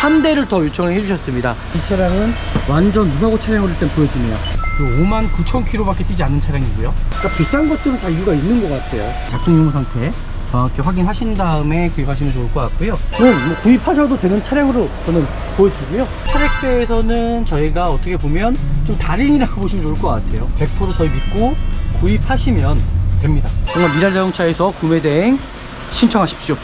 한 대를 더 요청을 해주셨습니다. 이 차량은 완전 무사고 차량으로 일단 보여주네요. 59,000km 밖에 뛰지 않는 차량이고요. 그러니까 비싼 것들은 다 이유가 있는 것 같아요. 작동 유무 상태 정확히 확인하신 다음에 구입하시면 좋을 것 같고요. 뭐 구입하셔도 되는 차량으로 저는 보여주고요. 차렉스에서는 저희가 어떻게 보면 좀 달인이라고 보시면 좋을 것 같아요. 100% 저희 믿고 구입하시면 됩니다. 정말 미랄 자동차에서 구매 대행 신청하십시오.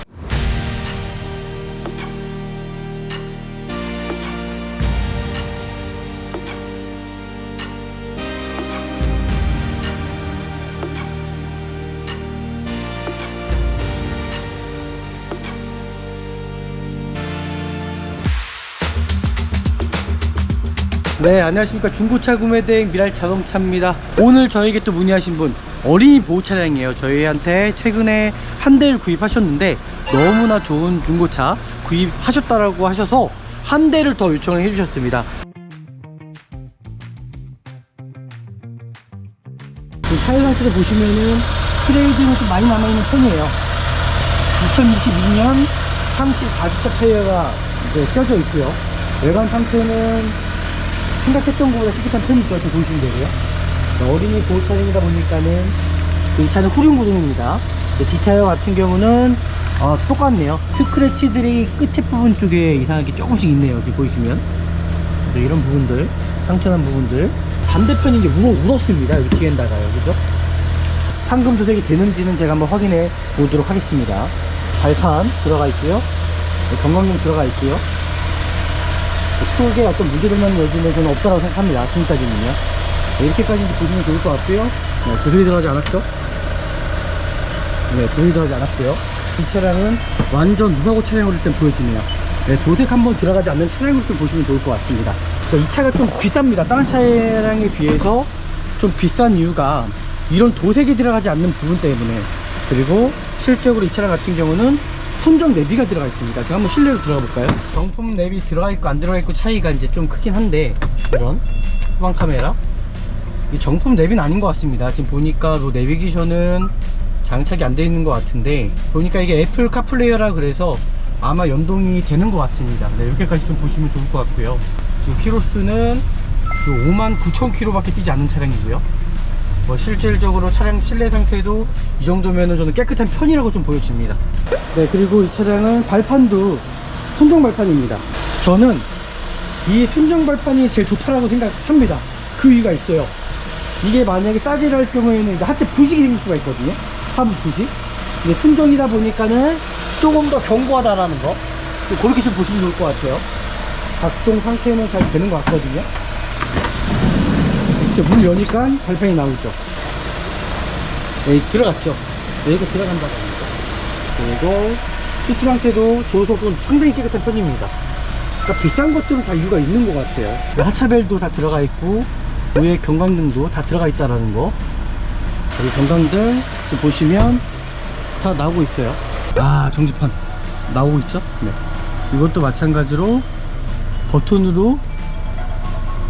네, 안녕하십니까. 중고차 구매대행 미랄 자동차입니다. 오늘 저에게 또 문의하신 분 어린이 보호 차량이에요. 저희한테 최근에 한 대를 구입하셨는데 너무나 좋은 중고차 구입하셨다라고 하셔서 한 대를 더 요청을 해주셨습니다. 타이어 상태를 보시면은 트레이딩이 좀 많이 남아있는 편이에요. 2022년 34주차 타이어가 이제 껴져 있고요. 외관 상태는 생각했던 것보다 깨끗한 편이죠. 지금 보시면 되고요. 어린이 보호 차량이다 보니까는 이 차는 후륜 구동입니다. 뒷타이어 같은 경우는 똑같네요. 스크래치들이 끝에 부분 쪽에 이상하게 조금씩 있네요. 지금 보시면 이런 부분들, 상처난 부분들. 반대편이 이제 울었습니다. 여기 뒤에다가요, 그죠? 황금 도색이 되는지는 제가 한번 확인해 보도록 하겠습니다. 발판 들어가 있고요. 경광등 들어가 있고요. 크게 어떤 문제되는 여지는 저는 없다고 생각합니다. 지금까지는요. 이렇게까지 보시면 좋을 것 같고요. 네, 도색이 들어가지 않았죠? 네, 도색이 들어가지 않았고요. 이 차량은 완전 무사고 차량으로 일단 보여주네요. 네, 도색 한번 들어가지 않는 차량으로 좀 보시면 좋을 것 같습니다. 이 차가 좀 비쌉니다. 다른 차량에 비해서 좀 비싼 이유가 이런 도색이 들어가지 않는 부분 때문에, 그리고 실적으로 이 차량 같은 경우는 순정 내비가 들어가 있습니다. 제가 한번 실내로 들어가 볼까요? 정품 내비 들어가 있고 안 들어가 있고 차이가 이제 좀 크긴 한데, 이런 후방 카메라, 이 정품 내비는 아닌 것 같습니다. 지금 보니까 뭐 내비게이션은 장착이 안 되어 있는 것 같은데, 보니까 이게 애플 카플레이어라 그래서 아마 연동이 되는 것 같습니다. 네, 이렇게까지 좀 보시면 좋을 것 같고요. 지금 키로수는 59,000km 밖에 뛰지 않는 차량이고요. 뭐 실질적으로 차량 실내 상태도 이 정도면은 저는 깨끗한 편이라고 좀 보여집니다. 네, 그리고 이 차량은 발판도 순정 발판입니다. 저는 이 순정 발판이 제일 좋다라고 생각합니다. 그 이유가 있어요. 이게 만약에 싸지를 할 경우에는 이제 하체 부식이 생길 수가 있거든요. 하부 부식. 이게 순정이다 보니까는 조금 더 견고하다라는 거, 그렇게 좀 보시면 좋을 것 같아요. 작동 상태는 잘 되는 것 같거든요. 문 여니까 발판이 나오죠. 네, 들어갔죠. 네, 이거 들어간다고 합니다. 그리고 시트 상태도 조석은 상당히 깨끗한 편입니다. 그러니까 비싼 것들은 다 이유가 있는 것 같아요. 하차벨도 다 들어가 있고 위에 경광등도 다 들어가 있다라는 거. 여기 경광등 보시면 다 나오고 있어요. 정지판 나오고 있죠. 네. 이것도 마찬가지로 버튼으로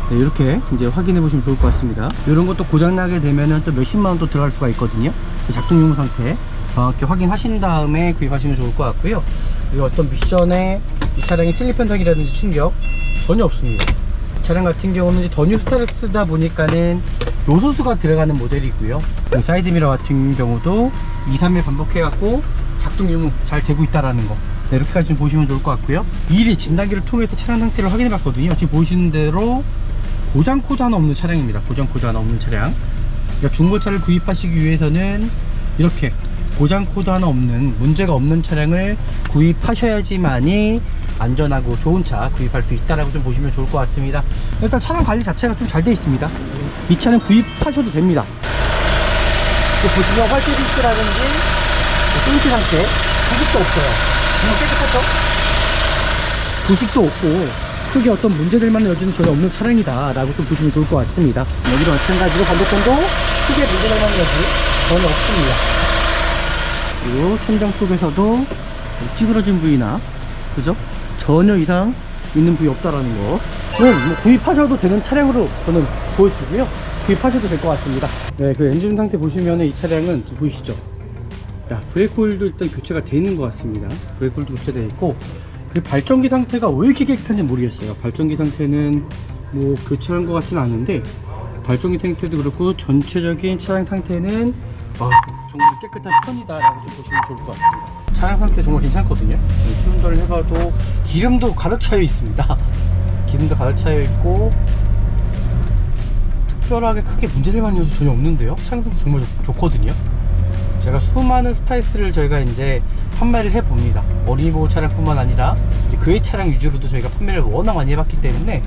네, 이렇게 이제 확인해 보시면 좋을 것 같습니다. 이런 것도 고장나게 되면은 또 몇십만원 또 들어갈 수가 있거든요. 작동 유무 상태 정확히 확인하신 다음에 구입하시면 좋을 것 같고요. 그리고 어떤 미션에 이 차량이 슬립 현상이라든지 충격 전혀 없습니다. 이 차량 같은 경우는 더 뉴 스타렉스다 보니까는 요소수가 들어가는 모델이고요. 사이드미러 같은 경우도 2, 3일 반복해 갖고 작동 유무 잘 되고 있다라는 거, 네, 이렇게까지 좀 보시면 좋을 것 같고요. 미리 진단기를 통해서 차량 상태를 확인해 봤거든요. 지금 보시는 대로 고장 코드 하나 없는 차량입니다. 고장 코드 하나 없는 차량. 그러니까 중고차를 구입하시기 위해서는 이렇게 고장 코드 하나 없는, 문제가 없는 차량을 구입하셔야지만이 안전하고 좋은 차 구입할 수 있다라고 좀 보시면 좋을 것 같습니다. 일단 차량 관리 자체가 좀 잘 되어 있습니다. 이 차는 구입하셔도 됩니다. 보시면 활주리스라든지 끈기 상태 부식도 없어요. 정말 깨끗하죠? 부식도 없고 크게 어떤 문제될 만한 여지는 전혀 없는 차량이다 라고 좀 보시면 좋을 것 같습니다. 여기도 마찬가지로 반대편도 크게 문제될 만한 여지 전혀 없습니다. 그리고 천장 쪽에서도 찌그러진 부위나, 그죠? 전혀 이상 있는 부위 없다라는 거. 뭐 구입하셔도 되는 차량으로 저는 보여주고요. 구입하셔도 될 것 같습니다. 네, 그 엔진 상태 보시면 이 차량은 보이시죠? 브레이크 홀도 일단 교체가 되어 있는 것 같습니다. 브레이크 홀도 교체되어 있고, 그 발전기 상태가 왜 이렇게 깨끗한지 모르겠어요. 발전기 상태는 뭐 교체한 것 같진 않은데 발전기 상태도 그렇고 전체적인 차량 상태는 정말 깨끗한 편이다라고 좀 보시면 좋을 것 같습니다. 차량 상태 정말 괜찮거든요. 시운전을 해봐도 기름도 가득 차여 있습니다. 기름도 가득 차여 있고 특별하게 크게 문제될 만한 요소 전혀 없는데요. 차량 상태 정말 좋거든요. 제가 수많은 스타렉스를 저희가 이제 판매를 해봅니다. 어린이 보호 차량뿐만 아니라 이제 그 외 차량 위주로도 저희가 판매를 워낙 많이 해봤기 때문에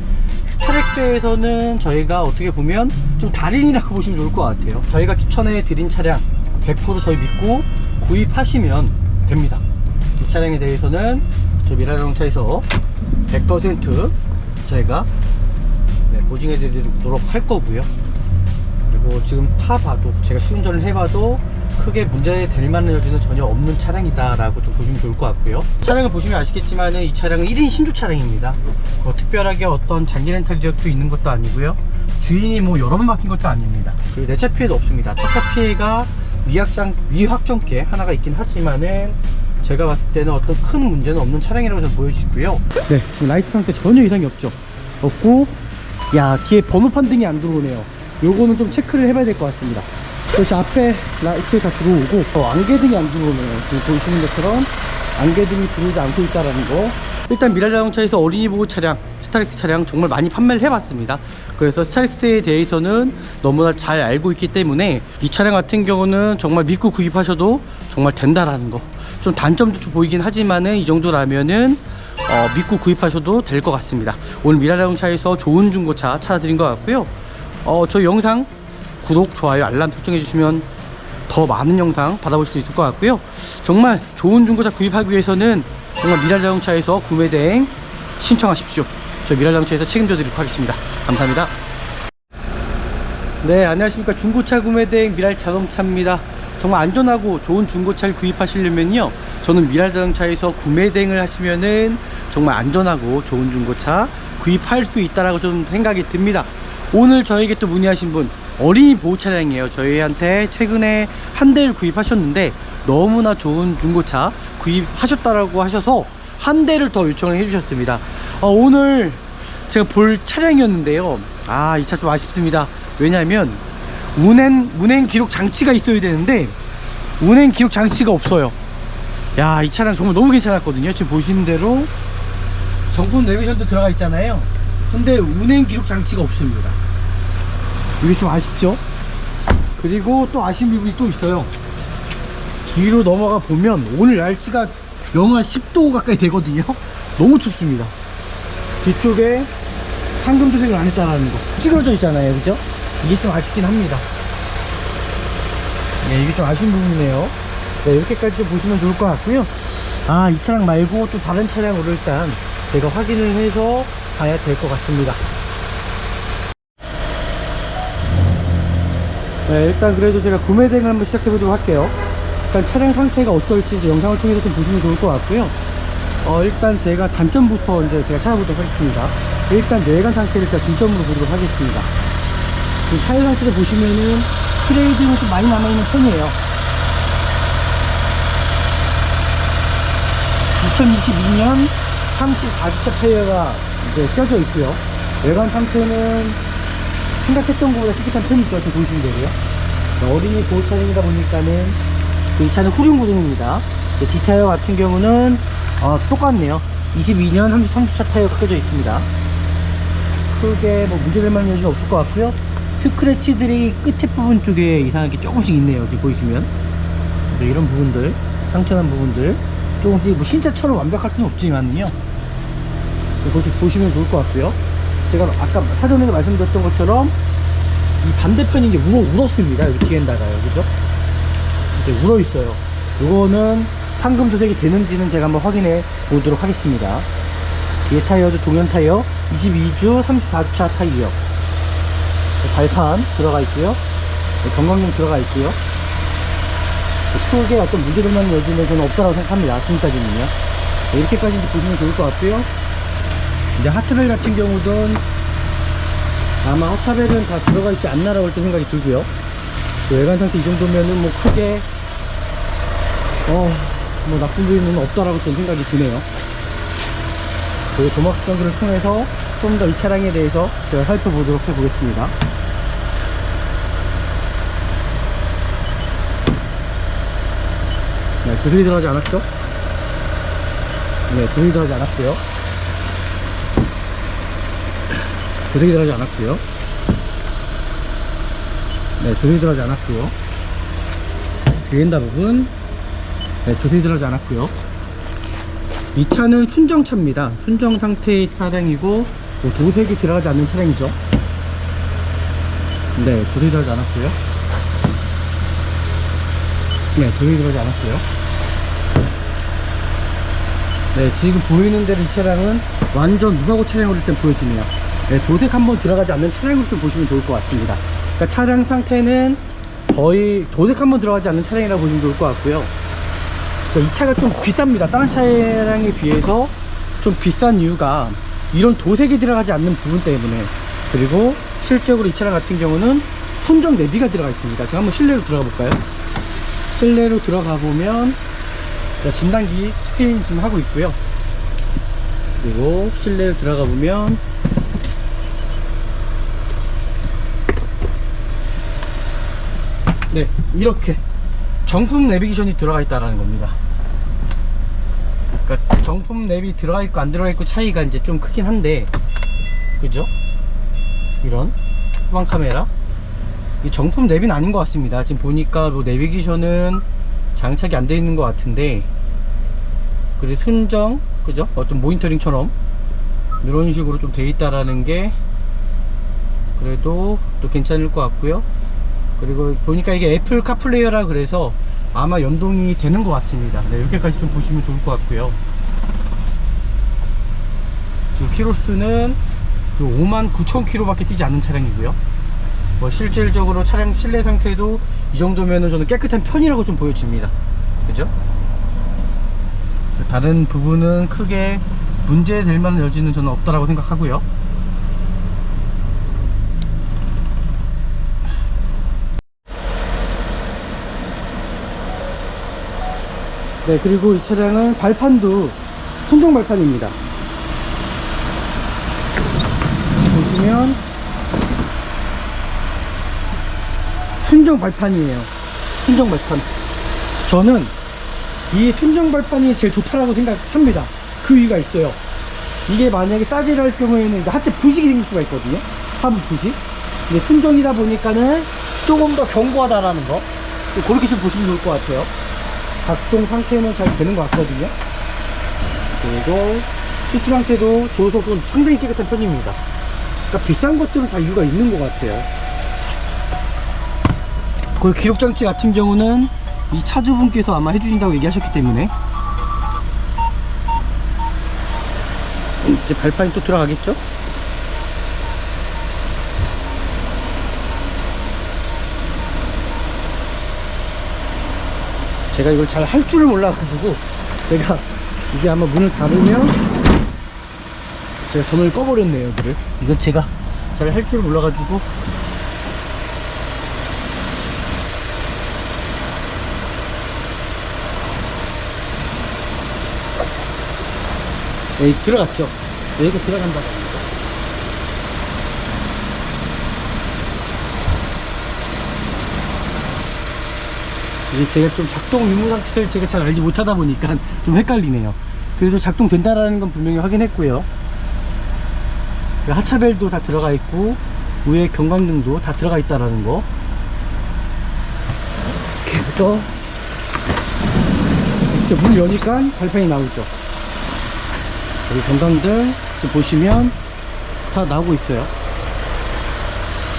스타렉스에서는 저희가 어떻게 보면 좀 달인이라고 보시면 좋을 것 같아요. 저희가 추천해 드린 차량 100% 저희 믿고 구입하시면 됩니다. 이 차량에 대해서는 저희 미라자동차에서 100% 저희가 보증해 드리도록 할 거고요. 그리고 지금 타봐도 제가 시운전을 해봐도 크게 문제될 만한 여지는 전혀 없는 차량이다 라고 좀 보시면 좋을 것 같고요. 차량을 보시면 아시겠지만 이 차량은 1인 신주 차량입니다. 특별하게 어떤 장기 렌탈 이력도 있는 것도 아니고요, 주인이 뭐 여러 번 바뀐 것도 아닙니다. 그리고 내차 피해도 없습니다. 타차 피해가 미확정기에 하나가 있긴 하지만은 제가 봤을 때는 어떤 큰 문제는 없는 차량이라고 저는 보여주고요. 네, 지금 라이트 상태 전혀 이상이 없고, 야, 뒤에 번호판 등이 안 들어오네요. 요거는 좀 체크를 해봐야 될 것 같습니다. 그렇지, 앞에 라이트 다 들어오고 안개등이 안 들어오네요. 지금 보시는 것처럼 안개등이 들어오지 않고 있다라는 거. 일단 미라자동차에서 어린이 보호 차량, 스타렉스 차량 정말 많이 판매를 해봤습니다. 그래서 스타렉스에 대해서는 너무나 잘 알고 있기 때문에 이 차량 같은 경우는 정말 믿고 구입하셔도 정말 된다라는 거. 좀 단점도 좀 보이긴 하지만은 이 정도라면은 믿고 구입하셔도 될 것 같습니다. 오늘 미라자동차에서 좋은 중고차 찾아드린 것 같고요. 저희 영상 구독, 좋아요, 알람 설정해 주시면 더 많은 영상 받아볼 수 있을 것 같고요. 정말 좋은 중고차 구입하기 위해서는 정말 미라자동차에서 구매대행 신청하십시오. 저희 미라자동차에서 책임져 드리도록 하겠습니다. 감사합니다. 네, 안녕하십니까. 중고차 구매대행 미라자동차입니다. 정말 안전하고 좋은 중고차를 구입하시려면요, 저는 미라자동차에서 구매대행을 하시면은 정말 안전하고 좋은 중고차 구입할 수 있다라고 좀 생각이 듭니다. 오늘 저에게 또 문의하신 분, 어린이 보호 차량이에요. 저희한테 최근에 한 대를 구입하셨는데 너무나 좋은 중고차 구입하셨다라고 하셔서 한 대를 더 요청을 해주셨습니다. 오늘 제가 볼 차량이었는데요, 이 차 좀 아쉽습니다. 왜냐하면 운행 기록 장치가 있어야 되는데 운행 기록 장치가 없어요. 야, 이 차량 정말 너무 괜찮았거든요. 지금 보시는 대로 정품 내비션도 들어가 있잖아요. 근데 운행 기록 장치가 없습니다. 이게 좀 아쉽죠? 그리고 또 아쉬운 부분이 또 있어요. 뒤로 넘어가 보면 오늘 날씨가 영하 10도 가까이 되거든요. 너무 춥습니다. 뒤쪽에 황금 도색을 안 했다라는 거 찌그러져 있잖아요, 그죠? 이게 좀 아쉽긴 합니다. 네, 이게 좀 아쉬운 부분이네요. 네, 이렇게까지 좀 보시면 좋을 것 같고요. 이 차량 말고 또 다른 차량으로 일단 제가 확인을 해서 봐야 될 것 같습니다. 네, 일단 그래도 제가 구매 대행을 한번 시작해 보도록 할게요. 일단 차량 상태가 어떨지 이제 영상을 통해서 좀 보시면 좋을 것 같고요. 일단 제가 단점부터 이제 제가 찾아보도록 하겠습니다. 일단 내관 상태를 제가 중점으로 보도록 하겠습니다. 타이어 상태를 보시면은 트레이딩이 좀 많이 남아있는 편이에요. 2022년 34주차 타이어가 이제 껴져 있고요. 외관 상태는 생각했던 것보다 깨끗한 편이죠. 지금 보시면 되고요. 어린이 보호 차량이다 보니까는 이 차는 후륜 구동입니다. 뒷타이어 같은 경우는 똑같네요. 22년 33주차 타이어가 껴져 있습니다. 크게 뭐 문제될 만한 여지는 없을 것 같고요. 스크래치들이 끝에 부분 쪽에 이상하게 조금씩 있네요. 지금 보시면 이런 부분들, 상처난 부분들 조금씩 뭐 신차처럼 완벽할 수는 없지만요, 그렇게 보시면 좋을 것 같고요. 제가 아까 사전에도 말씀드렸던 것처럼 이 반대편이 이제 울었습니다. 여기 뒤에다가요, 그죠? 이렇게 울어 있어요. 이거는 황금 도색이 되는지는 제가 한번 확인해 보도록 하겠습니다. 뒤에 타이어도 동연 타이어 22주 34주차 타이어, 발판 들어가 있고요, 경광용 들어가 있고요. 크게 어떤 문제될 만한 여지는 저는 없다고 생각합니다. 지금까지는요. 이렇게까지 보시면 좋을 것 같고요. 이제 하차벨 같은 경우는 아마 하차벨은 다 들어가 있지 않나라고 생각이 들고요. 외관 상태 이 정도면은 뭐 크게 뭐 나쁜 부위는 없다라고 저는 생각이 드네요. 그 조막 정보를 통해서 좀 더 이 차량에 대해서 제가 살펴보도록 해보겠습니다. 네, 조색이 들어가지 않았죠? 네, 조색이 들어가지 않았고요. 조색이 들어가지 않았고요. 네, 조색이 들어가지 않았고요. 비엔다 부분, 네, 조색이 들어가지 않았고요. 이 차는 순정차입니다. 순정 상태의 차량이고 뭐 도색이 들어가지 않는 차량이죠. 네, 도색이 들어가지 않았고요. 네, 도색이 들어가지 않았고요. 네, 지금 보이는 대로 이 차량은 완전 무사고 차량으로 일단 보여지네요. 네, 도색 한번 들어가지 않는 차량으로 좀 보시면 좋을 것 같습니다. 그러니까 차량 상태는 거의 도색 한번 들어가지 않는 차량이라고 보시면 좋을 것 같고요. 이 차가 좀 비쌉니다. 다른 차량에 비해서 좀 비싼 이유가 이런 도색이 들어가지 않는 부분 때문에, 그리고 실적으로 이 차량 같은 경우는 순정 내비가 들어가 있습니다. 제가 한번 실내로 들어가 볼까요? 실내로 들어가 보면 진단기 스크린 지금 하고 있고요. 그리고 실내로 들어가 보면 네, 이렇게 정품 내비게이션이 들어가 있다라는 겁니다. 그러니까 정품 내비 들어가 있고 안 들어가 있고 차이가 이제 좀 크긴 한데, 그죠? 이런 후방 카메라, 이 정품 내비는 아닌 것 같습니다. 지금 보니까 뭐 내비게이션은 장착이 안 되어 있는 것 같은데, 그래 순정, 그죠? 어떤 모니터링처럼 이런 식으로 좀 되어 있다라는 게 그래도 또 괜찮을 것 같고요. 그리고 보니까 이게 애플 카플레이어라 그래서 아마 연동이 되는 것 같습니다. 네, 이렇게까지 좀 보시면 좋을 것 같고요. 지금 키로수는 59,000km 밖에 뛰지 않는 차량이고요. 뭐 실질적으로 차량 실내 상태도 이 정도면은 저는 깨끗한 편이라고 좀 보여집니다. 그죠? 다른 부분은 크게 문제될 만한 여지는 저는 없다라고 생각하고요. 네, 그리고 이 차량은 발판도 순정 발판입니다. 보시면 순정 발판이에요. 순정 발판. 저는 이 순정 발판이 제일 좋다라고 생각합니다. 그 이유가 있어요. 이게 만약에 싸지를 할 경우에는 하체 부식이 생길 수가 있거든요. 하부 부식. 근데 순정이다 보니까는 조금 더 견고하다라는 거, 그렇게 좀 보시면 좋을 것 같아요. 작동 상태는 잘 되는 것 같거든요. 그리고 시트 상태도 조석은 상당히 깨끗한 편입니다. 그러니까 비싼 것들은 다 이유가 있는 것 같아요. 그리고 기록장치 같은 경우는 이 차주분께서 아마 해주신다고 얘기하셨기 때문에 이제 발판이 또 들어가겠죠? 제가 이걸 잘 할 줄을 몰라가지고 제가 이게 아마 문을 닫으면 제가 전원을 꺼버렸네요. 여기를 이거 제가 잘 할 줄 몰라가지고. 여기 들어갔죠? 여기가 들어간다고 합니다. 이게 제가 좀 작동 유무 상태를 제가 잘 알지 못하다 보니까 좀 헷갈리네요. 그래서 작동된다라는 건 분명히 확인했고요. 하차벨도 다 들어가 있고 위에 경광등도 다 들어가 있다라는 거. 그래서 문 여니까 발판이 나오죠. 여기 경광등 보시면 다 나오고 있어요.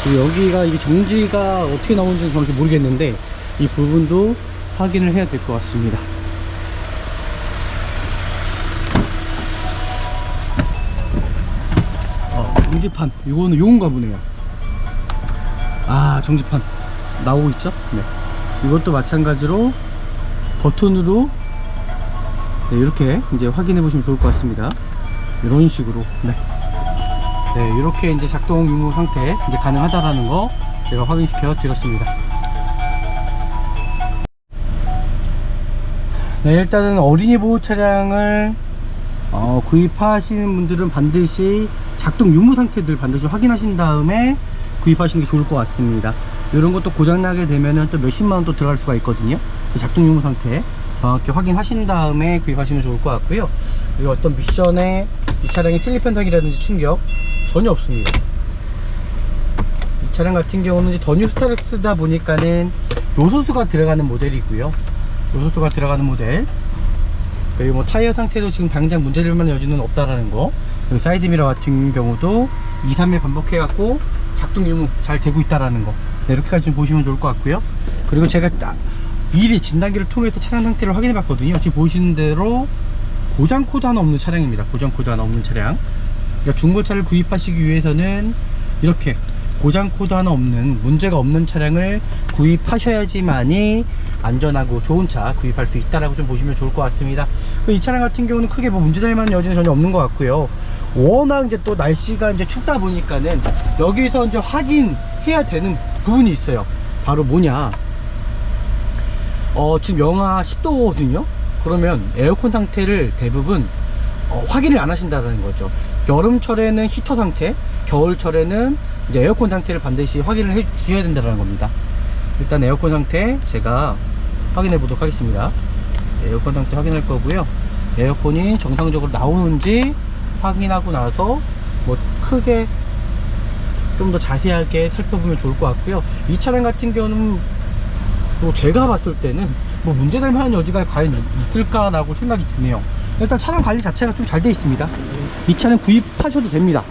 그리고 여기가 이게 정지가 어떻게 나오는지 정확히 모르겠는데 이 부분도 확인을 해야 될 것 같습니다. 정지판, 이거는 요건가 보네요. 아, 정지판 나오고 있죠? 네. 이것도 마찬가지로 버튼으로 네, 이렇게 이제 확인해 보시면 좋을 것 같습니다. 이런 식으로 네, 이렇게 이제 작동 유무 상태 이제 가능하다라는 거 제가 확인시켜 드렸습니다. 네, 일단은 어린이 보호 차량을 구입하시는 분들은 반드시 작동 유무 상태들 반드시 확인하신 다음에 구입하시는 게 좋을 것 같습니다. 이런 것도 고장나게 되면은 또 몇십만원 또 들어갈 수가 있거든요. 작동 유무 상태 정확히 확인하신 다음에 구입하시면 좋을 것 같고요. 그리고 어떤 미션에 이 차량의 슬립 현상이라든지 충격 전혀 없습니다. 이 차량 같은 경우는 이제 더 뉴 스타렉스다 보니까는 요소수가 들어가는 모델이고요. 요소수가 들어가는 모델. 그리고 뭐 타이어 상태도 지금 당장 문제될 만한 여지는 없다라는 거. 그리고 사이드미러 같은 경우도 2, 3회 반복해 갖고 작동 유무 잘 되고 있다라는 거. 네, 이렇게까지 좀 보시면 좋을 것 같고요. 그리고 제가 미리 진단기를 통해서 차량 상태를 확인해 봤거든요. 지금 보시는 대로 고장 코드 하나 없는 차량입니다. 고장 코드 하나 없는 차량. 그러니까 중고차를 구입하시기 위해서는 이렇게 고장 코드 하나 없는, 문제가 없는 차량을 구입하셔야지만이 안전하고 좋은 차 구입할 수 있다라고 좀 보시면 좋을 것 같습니다. 이 차량 같은 경우는 크게 뭐 문제될 만한 여지는 전혀 없는 것 같고요. 워낙 이제 또 날씨가 이제 춥다 보니까는 여기서 이제 확인해야 되는 부분이 있어요. 바로 뭐냐, 지금 영하 10도거든요 그러면 에어컨 상태를 대부분 확인을 안 하신다는 거죠. 여름철에는 히터 상태, 겨울철에는 이제 에어컨 상태를 반드시 확인을 해 주셔야 된다는 겁니다. 일단 에어컨 상태 제가 확인해 보도록 하겠습니다. 에어컨 상태 확인할 거고요. 에어컨이 정상적으로 나오는지 확인하고 나서 뭐 크게 좀 더 자세하게 살펴보면 좋을 것 같고요. 이 차량 같은 경우는 뭐 제가 봤을 때는 뭐 문제될 만한 여지가 과연 있을까라고 생각이 드네요. 일단 차량 관리 자체가 좀 잘 되어 있습니다. 이 차량 구입하셔도 됩니다.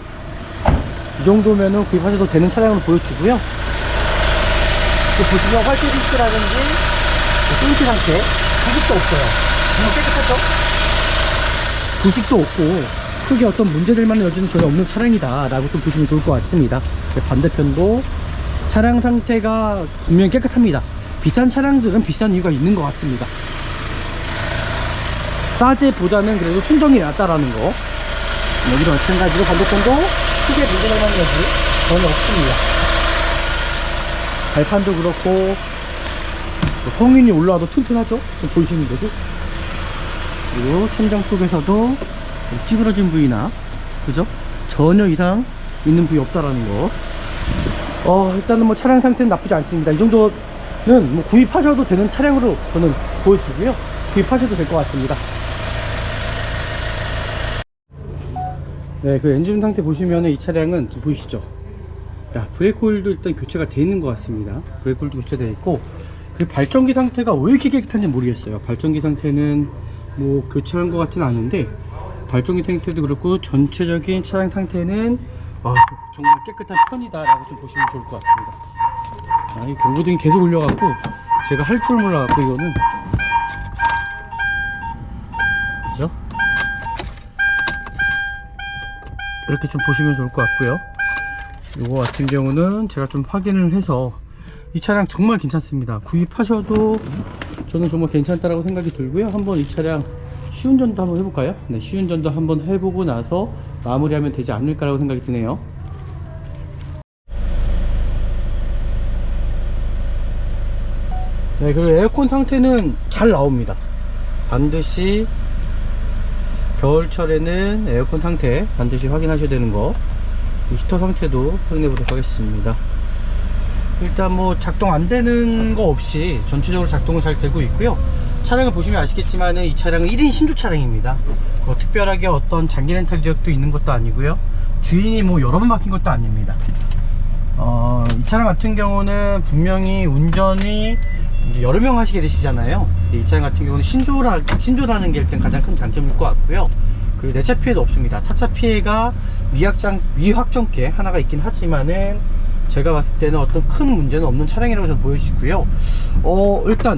이 정도면은 구입하셔도 되는 차량으로 보여지고요. 보시면 활주 디스크라든지 싱크 상태 부식도 없어요. 정말 깨끗하죠? 부식도 없고 크게 어떤 문제될 만한 여지는 전혀 없는 차량이다 라고 좀 보시면 좋을 것 같습니다. 반대편도 차량 상태가 분명히 깨끗합니다. 비싼 차량들은 비싼 이유가 있는 것 같습니다. 싸제보다는 그래도 순정이 낫다라는 거. 여기도 마찬가지로 반대편도 크게 문제될 만한 여지 전혀 없습니다. 발판도 그렇고 성인이 올라와도 튼튼하죠? 좀 보이시는데도. 그리고 천장 쪽에서도 찌그러진 부위나 그죠? 전혀 이상 있는 부위 없다라는 거. 일단은 뭐 차량 상태는 나쁘지 않습니다. 이 정도는 뭐 구입하셔도 되는 차량으로 저는 보여주고요. 구입하셔도 될 것 같습니다. 네, 그 엔진 상태 보시면 이 차량은 지금 보이시죠? 브레이크 오일도 일단 교체가 되어 있는 것 같습니다. 브레이크 오일도 교체되어 있고, 그 발전기 상태가 왜 이렇게 깨끗한지 모르겠어요. 발전기 상태는 뭐 교체한 것 같지는 않은데, 발전기 상태도 그렇고 전체적인 차량 상태는 정말 깨끗한 편이다 라고 좀 보시면 좋을 것 같습니다. 이 경고등이 계속 울려갖고 제가 할 줄 몰라갖고 이거는 그죠? 이렇게 좀 보시면 좋을 것 같고요. 이거 같은 경우는 제가 좀 확인을 해서 이 차량 정말 괜찮습니다. 구입하셔도 저는 정말 괜찮다라고 생각이 들고요. 한번 이 차량 시운전도 한번 해볼까요? 네, 시운전도 한번 해보고 나서 마무리하면 되지 않을까라고 생각이 드네요. 네, 그리고 에어컨 상태는 잘 나옵니다. 반드시 겨울철에는 에어컨 상태 반드시 확인하셔야 되는 거. 히터 상태도 확인해 보도록 하겠습니다. 일단 뭐 작동 안 되는 거 없이 전체적으로 작동은 잘 되고 있고요. 차량을 보시면 아시겠지만 이 차량은 1인 신조 차량입니다. 특별하게 어떤 장기 렌탈 이력도 있는 것도 아니고요. 주인이 뭐 여러 번 바뀐 것도 아닙니다. 이 차량 같은 경우는 분명히 운전이 이제 여러 명 하시게 되시잖아요. 이 차량 같은 경우는 신조라는 게 일단 가장 큰 장점일 것 같고요. 그리고 내차 피해도 없습니다. 타차 피해가 미확정계 하나가 있긴 하지만은 제가 봤을 때는 어떤 큰 문제는 없는 차량이라고 저는 보여지고요. 일단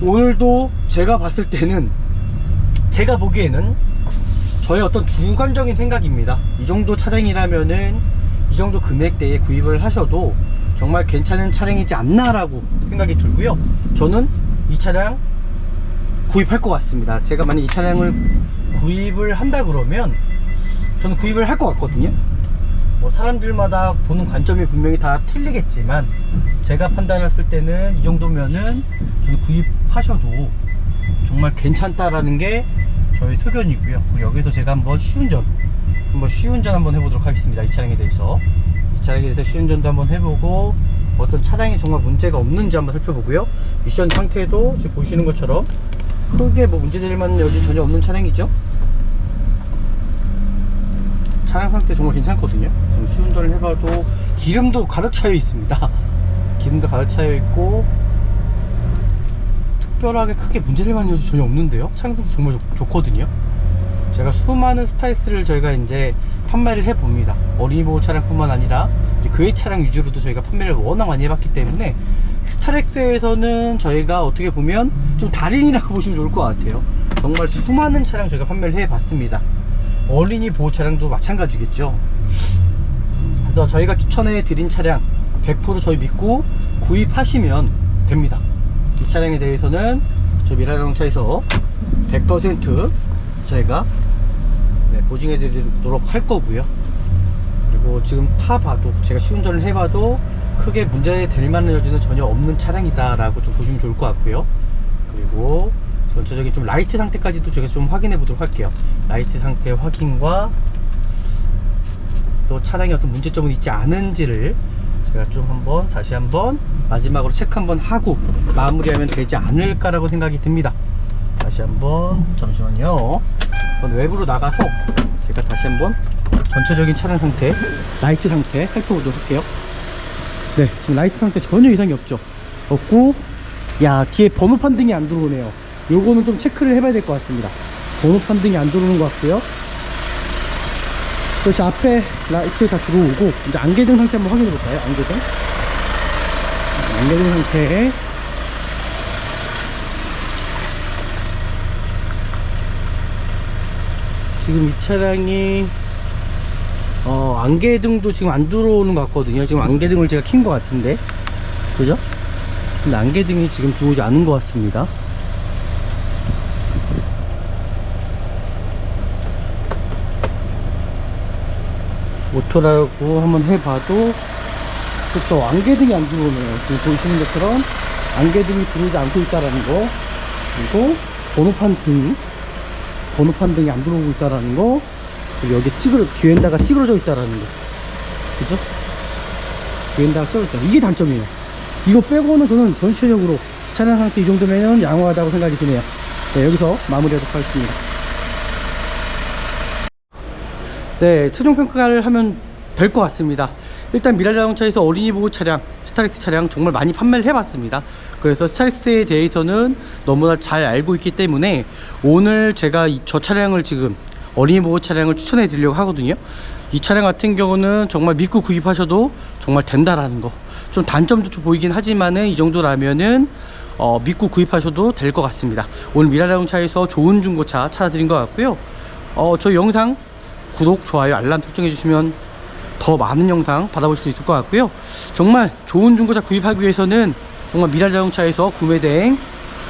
오늘도 제가 봤을 때는, 제가 보기에는 저의 어떤 주관적인 생각입니다. 이 정도 차량이라면은 이 정도 금액대에 구입을 하셔도 정말 괜찮은 차량이지 않나 라고 생각이 들고요. 저는 이 차량 구입할 것 같습니다. 제가 만약 이 차량을 구입을 한다 그러면 저는 구입을 할 것 같거든요. 뭐 사람들마다 보는 관점이 분명히 다 틀리겠지만 제가 판단했을 때는 이 정도면은 저는 구입하셔도 정말 괜찮다라는 게 저희 소견이고요. 그리고 여기서 제가 한번 시운전 한번 해보도록 하겠습니다. 이 차량에 대해서 시운전도 한번 해보고 어떤 차량이 정말 문제가 없는지 한번 살펴보고요. 미션 상태도 지금 보시는 것처럼 크게 뭐 문제될 만한 여지 전혀 없는 차량이죠. 차량 상태 정말 괜찮거든요. 좀 시운전을 해봐도 기름도 가득 차여 있습니다. 기름도 가득 차여 있고 특별하게 크게 문제될 만한 여지 전혀 없는데요. 차량 상태 정말 좋거든요. 제가 수많은 스타렉스를 저희가 이제 판매를 해봅니다. 어린이 보호 차량뿐만 아니라 이제 교회 차량 위주로도 저희가 판매를 워낙 많이 해봤기 때문에 스타렉스에서는 저희가 어떻게 보면 좀 달인이라고 보시면 좋을 것 같아요. 정말 수많은 차량 저희가 판매를 해봤습니다. 어린이 보호 차량도 마찬가지겠죠. 그래서 저희가 추천해 드린 차량 100% 저희 믿고 구입하시면 됩니다. 이 차량에 대해서는 저희 미라자동차에서 100% 저희가 보증해 드리도록 할 거고요. 그리고 지금 타봐도 제가 시운전을 해봐도 크게 문제될 만한 여지는 전혀 없는 차량이다 라고 좀 보시면 좋을 것 같고요. 그리고 전체적인 좀 라이트 상태까지도 제가 좀 확인해 보도록 할게요. 라이트 상태 확인과 또 차량에 어떤 문제점은 있지 않은지를 제가 좀 다시 한번 마지막으로 체크 한번 하고 마무리하면 되지 않을까 라고 생각이 듭니다. 다시 한번 잠시만요. 외부로 나가서 제가 다시 한번 전체적인 차량 상태, 라이트 상태 살펴보도록 할게요. 네, 지금 라이트 상태 전혀 이상이 없고, 야, 뒤에 번호판 등이 안 들어오네요. 요거는 좀 체크를 해봐야 될 것 같습니다. 번호판 등이 안 들어오는 것 같고요. 그렇지, 앞에 라이트 다 들어오고, 이제 안개등 상태 한번 확인해 볼까요? 안개등 상태. 지금 이 차량이 안개등도 지금 안 들어오는 것 같거든요. 지금 안개등을 제가 킨 것 같은데, 그죠? 근데 안개등이 지금 들어오지 않은 것 같습니다. 오토라고 한번 해봐도 그렇죠, 안개등이 안 들어오네요. 지금 보시는 것처럼 안개등이 들어오지 않고 있다라는 거, 그리고 번호판 등이 안 들어오고 있다라는 거, 그리고 여기 뒤에다가 찌그러져 있다라는 거, 그죠? 뒤에다가 찌그러져 있다. 이게 단점이에요. 이거 빼고는 저는 전체적으로 차량 상태 이 정도면 양호하다고 생각이 드네요. 네, 여기서 마무리하도록 하겠습니다. 네, 최종 평가를 하면 될 것 같습니다. 일단 미라자동차에서 어린이 보호 차량, 스타렉스 차량 정말 많이 판매를 해봤습니다. 그래서 스타렉스에 대해서는 너무나 잘 알고 있기 때문에 오늘 제가 저 차량을 지금 어린이 보호 차량을 추천해 드리려고 하거든요. 이 차량 같은 경우는 정말 믿고 구입하셔도 정말 된다라는 거, 좀 단점도 좀 보이긴 하지만은 이 정도라면은 믿고 구입하셔도 될 것 같습니다. 오늘 미라자동차에서 좋은 중고차 찾아드린 것 같고요. 저희 영상 구독, 좋아요, 알람 설정해 주시면 더 많은 영상 받아볼 수 있을 것 같고요. 정말 좋은 중고차 구입하기 위해서는 정말 미라자동차에서 구매 대행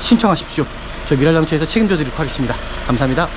신청하십시오. 저희 미라자동차에서 책임져 드리도록 하겠습니다. 감사합니다.